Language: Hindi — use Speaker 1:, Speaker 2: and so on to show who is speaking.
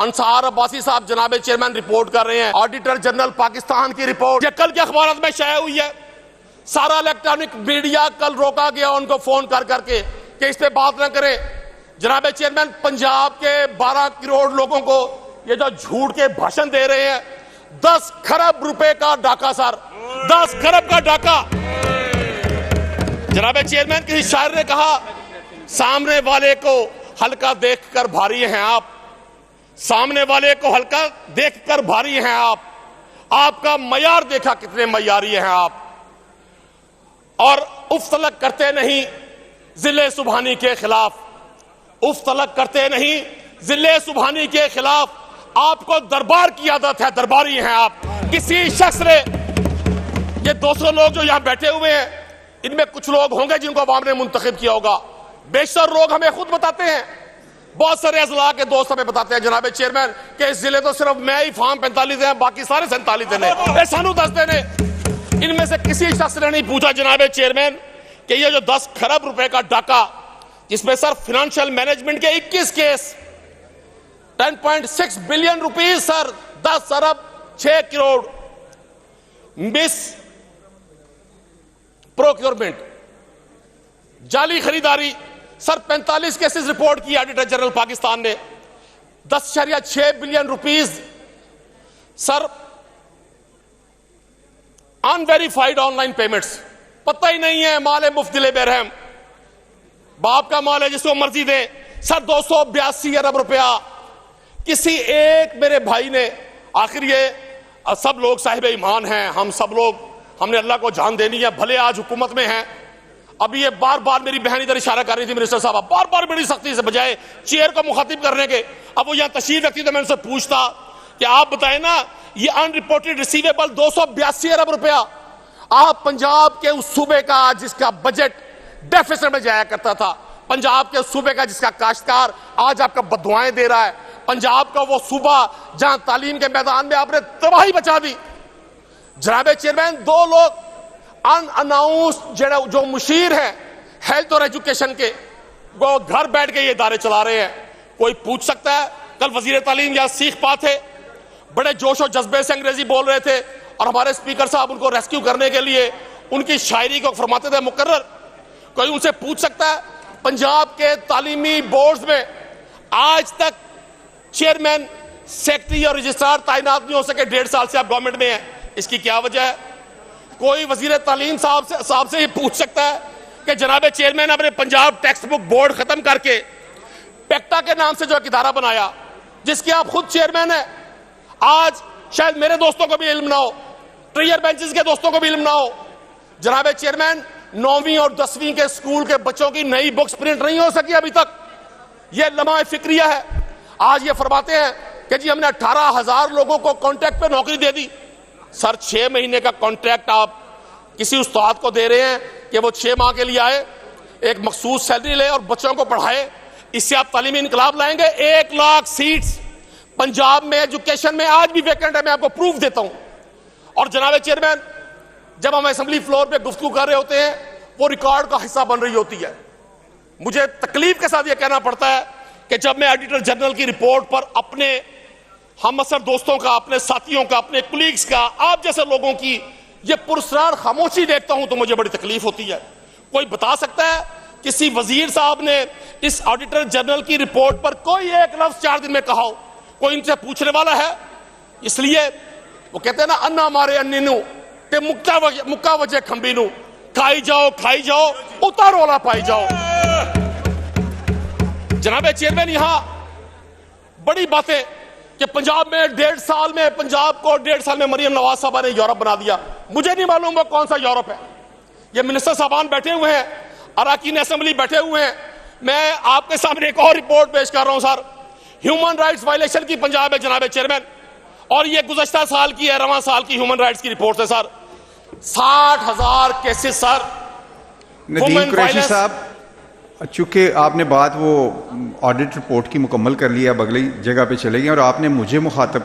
Speaker 1: अंसार अब्बासी साहब जनाब चेयरमैन रिपोर्ट कर रहे हैं, ऑडिटर जनरल पाकिस्तान की रिपोर्ट, ये कल के अखबार में शाया हुई है। सारा इलेक्ट्रॉनिक मीडिया कल रोका गया उनको फोन कर करके कि इस पे बात ना करें। जनाब चेयरमैन, पंजाब के 12 करोड़ लोगों को ये जो झूठ के भाषण दे रहे हैं, 10 खरब रुपए का डाका सर, 10 खरब का डाका। जनाब चेयरमैन, किसी शायर ने कहा, सामने वाले को हल्का देखकर भारी हैं आप, सामने वाले को हल्का देखकर भारी हैं आपका मयार देखा कितने मयारी हैं आप, और उफ तलक करते नहीं जिले सुबहानी के खिलाफ, उफ तलक करते नहीं जिले सुबहानी के खिलाफ। आपको दरबार की आदत है, दरबारी हैं आप। किसी शख्स ने, ये 200 लोग जो यहां बैठे हुए हैं, इनमें कुछ लोग होंगे जिनको अवाम ने मुंतखब किया होगा। बेशतर लोग हमें खुद बताते हैं, बहुत सारे अजला के दोस्त हमें बताते हैं जनाब चेयरमैन कि इस जिले तो सिर्फ मैं ही फार्म 45 है, बाकी सारे 47 ने, सानू दस देने। इनमें से किसी शख्स ने नहीं पूछा जनाब चेयरमैन कि ये जो 10 खरब रुपए का डाका, जिसमें सर फाइनेंशियल मैनेजमेंट के 21 केस, 10.6 बिलियन रुपीज सर, 10 अरब 6 करोड़ मिस प्रोक्योरमेंट, जाली खरीदारी सर, 45 केसेस रिपोर्ट की ऑडिटर जनरल पाकिस्तान ने, 10.6 billion rupees sir, unverified online payments, पता ही नहीं है, माल है मुफ्त दिले बेरहम, बाप का माल है जिसको मर्जी दे सर। 282 अरब रुपया किसी एक मेरे भाई ने, आखिर ये सब लोग साहिब ईमान हैं, हम सब लोग, हमने अल्लाह को जान देनी है, भले आज हुकूमत में हैं। अभी ये बार बार मेरी बहन इधर इशारा कर रही थी, मिनिस्टर साहब बार बार बड़ी सख्ती से, बजाय चेयर को मुखातिब करने के, अब वो यहां तशरीफ रखती तो मैं उनसे पूछता कि आप बताएं ना, ये अनरिपोर्टेड रिसीवेबल 282 अरब रुपया आप पंजाब के उस सूबे का जिसका बजट डेफिसिट में जाया करता था, पंजाब के सूबे का जिसका काश्तकार आज आपका बददुआएं दे रहा है, पंजाब का वो सूबा जहां तालीम के मैदान में आपने तबाही बचा दी। जनाब चेयरमैन, 2 लोग अनअनाउंस्ड जो मुशीर हैं हेल्थ और एजुकेशन के, वो घर बैठ के ये इदारे चला रहे हैं। कोई पूछ सकता है, कल वजीर तालीम यहां सीख पा थे, बड़े जोश और जज्बे से अंग्रेजी बोल रहे थे, और हमारे स्पीकर साहब उनको रेस्क्यू करने के लिए उनकी शायरी को फरमाते थे मुकर्रर। कोई उनसे पूछ सकता है, पंजाब के तालीमी बोर्ड में आज तक चेयरमैन, सेक्रेटरी और रजिस्ट्रार तैनात नहीं हो सके, 1.5 साल से आप गवर्नमेंट में हैं, इसकी क्या वजह है? कोई वजीर तालीम साहब से ये पूछ सकता है कि जनाब चेयरमैन, अपने पंजाब टेक्स्ट बुक बोर्ड खत्म करके पेक्टा के नाम से जो एक इदारा बनाया, जिसके आप खुद चेयरमैन है, आज शायद मेरे दोस्तों को भी इल्म ना हो, ट्रियर बेंचेस के दोस्तों को भी इल्म ना हो। जनाब चेयरमैन, 9वीं और 10वीं के स्कूल के बच्चों की नई बुक्स प्रिंट नहीं हो सकी अभी तक, यह लम्हा फिक्रिया है। आज ये फरमाते हैं कि जी हमने 18,000 लोगों को कॉन्ट्रैक्ट पे नौकरी दे दी। सर, 6 महीने का कॉन्ट्रैक्ट आप किसी उस्ताद को दे रहे हैं कि वो 6 माह के लिए आए, एक मखसूस सैलरी ले और बच्चों को पढ़ाए, इससे आप तालीमी इनकलाब लाएंगे? 1 लाख सीट्स पंजाब में एजुकेशन में आज भी वैकेंट है, मैं आपको प्रूफ देता हूं। और जनाब चेयरमैन, जब हम असेंबली फ्लोर पे गुफ्तगू कर रहे होते हैं, वो रिकॉर्ड का हिस्सा बन रही होती है। मुझे तकलीफ के साथ यह कहना पड़ता है कि जब मैं ऑडिटर जनरल की रिपोर्ट पर अपने हम असर दोस्तों का, अपने साथियों का, अपने कुलीग्स का, आप जैसे लोगों की ये पुरस्कार खामोशी देखता हूं तो मुझे बड़ी तकलीफ होती है। कोई बता सकता है किसी वजीर साहब ने इस ऑडिटर जनरल की रिपोर्ट पर कोई एक लफ्ज 4 दिन में कहा हो? कोई इनसे पूछने वाला है? इसलिए वो कहते हैं ना, अन्ना मारे अन्नीनू ते मुक्का वजह खंबीनू, खाई जाओ उतारो वाला पाई जाओ। जनाब चेयरमैन, यहां बड़ी बातें कि पंजाब में 1.5 साल में, पंजाब को 1.5 साल में मरियम नवाज साहबा ने यूरोप बना दिया। मुझे नहीं मालूम वो कौन सा यूरोप है। ये मिनिस्टर साहबान बैठे हुए हैं, अराकीन असेंबली बैठे हुए हैं। मैं आपके सामने एक और रिपोर्ट पेश कर रहा हूं सर, ह्यूमन राइट्स वायलेशन की पंजाब है जनाब चेयरमैन, और ये गुज़श्ता साल की है, रवां साल की ह्यूमन राइट्स की रिपोर्ट है sir. 60,000 cases sir.
Speaker 2: Nadeem Qureshi साहब, चूंकि आपने बात वो ऑडिट रिपोर्ट की मुकम्मल कर लिया, अब अगली जगह पे चले गए और आपने मुझे मुखातब